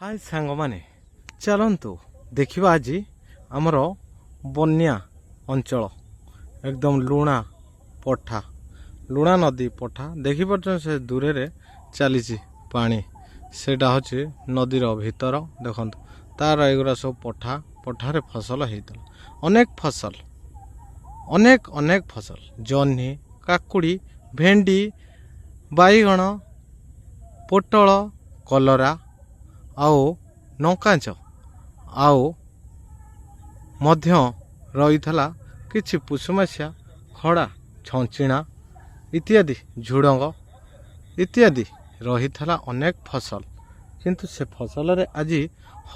हाय सांग माने चलतु देखा आज आमर बन्या अंचल एकदम लुणा पठा लुणा नदी पठा देखिपार से दूर रे चली पानी सेटा हूँ नदीर भीतर देखु तार एगुरा सब पठा पठारे फसल होता अनेक फसल अनेक अनेक फसल जह्नी काकुड़ी भेंडी बाईगण पोटल कलरा आओ नकाच आओ मध्य रही किछि पुष्मासिया खड़ा छंचिणा इत्यादि झुड़ंग इत्यादि रही अनेक फसल किंतु से फसल रे आज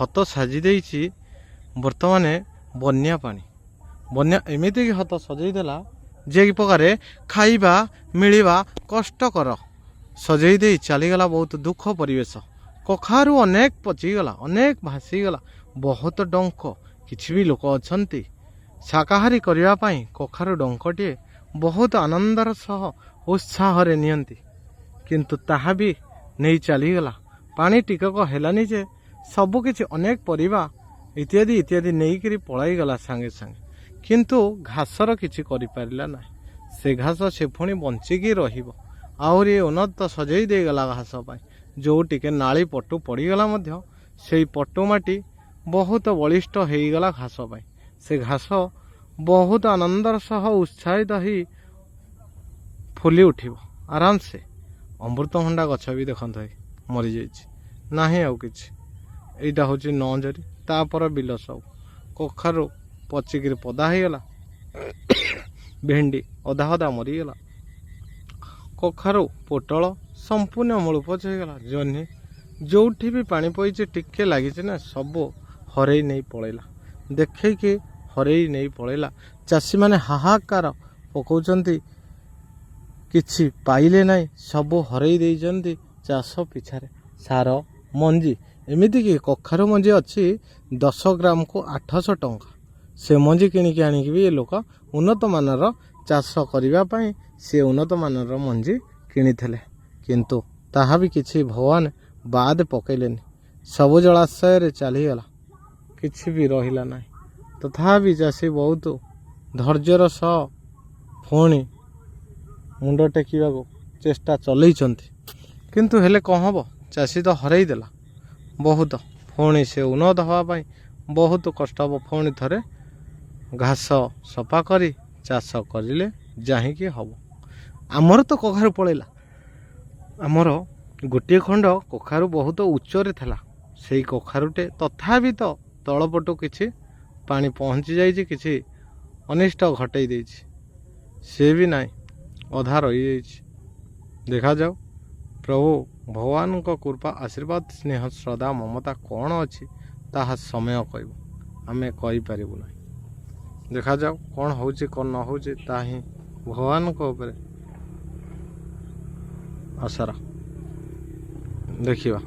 हत साजी देछि वर्तमान बन्या पानी बन्या एमिति हत सजईदेला जे प्रकार खाइबा मिलिबा कष्टकर सजई दे चलीगला बहुत दुख परिवेश कखारू अनेक पचिगला अनेक भासीगला बहुत डंक किछि भी लोक अछंती शाकाहारी करिया पाई कखारू डंकटे बहुत आनंदर सह उत्साह रे नियंती किंतु ताहा भी नहीं चलीगला पानी टिकक हेलानी जे सबु किछि अनेक परिबा इत्यादि इत्यादि नहीं करी पलाई गला संगे संगे किंतु घासर किछि करि पारिला ना से घास से पुणी बंचिकी रहिबो आहरी उन्नत सजई दे गला घास पाई जो टिके नाली पटु पड़गला से पटु माटी बहुत बलिष्ठ हो गला घास पाई से घास बहुत आनंदर सह उत्साहित ही फुली उठिब आराम से अमृतभंडा गछ भी देखते मरी जा आउ किटा हूँ नजरी तापर बिल सब कखारू पचिकी पदा होगला भेंडी अधा अधा मरीगला कखारू पोटल संपूर्ण मूलपोच होगला जह्नी जो भी पानी पई टिके लगी ना सब हरई नहीं पलैला देखी हरई नहीं पलैला चाषी माने हाहाकार पकाउचंती किछि पाइले नहीं सब हरई देइचंती चाष पिछारे सार मंजी एमिति कि कखारू मंजी अच्छी 10 ग्राम को 800 टंका से मंजी किणिकी आनिकी भी लोक उन्नत मानर चाष करने से उन्नत मानर मंजी किणिथिले किंतु ताहा भी किछि भगवान बाद पकईलेनि सब जलाशय रे चलीगला किछि भी रहिला नहीं तथापि चाषी बहुत धैर्यर सह पुणी मुंड टेकिबा चेष्टा चलैचंती किंतु हेले कौन हम चाषी तो हरई देला बहुत पुणी से उन्नत हवापाई बहुत कष्ट हम पुणी थरे घास सफा करी चाष करिले जाहिकी हम आमर तो कखारू पलैला आमर गोटे खंड कखारू बहुत उच्चरे था से कखारूटे तथापि तो तलपटू किछि पानी पहुँची जाइए किछि अनिष्ट घटई देछि से भी नहीं अधा रही जाइए देखा जाओ प्रभु भगवान को कृपा आशीर्वाद स्नेह श्रद्धा ममता कौन अच्छी ताहा समय कहब आमे कहि परिबु नहीं देखा जाओ कौन होउछि कौन न होउछि ताही भगवान को ऊपर आसरा देखिबा।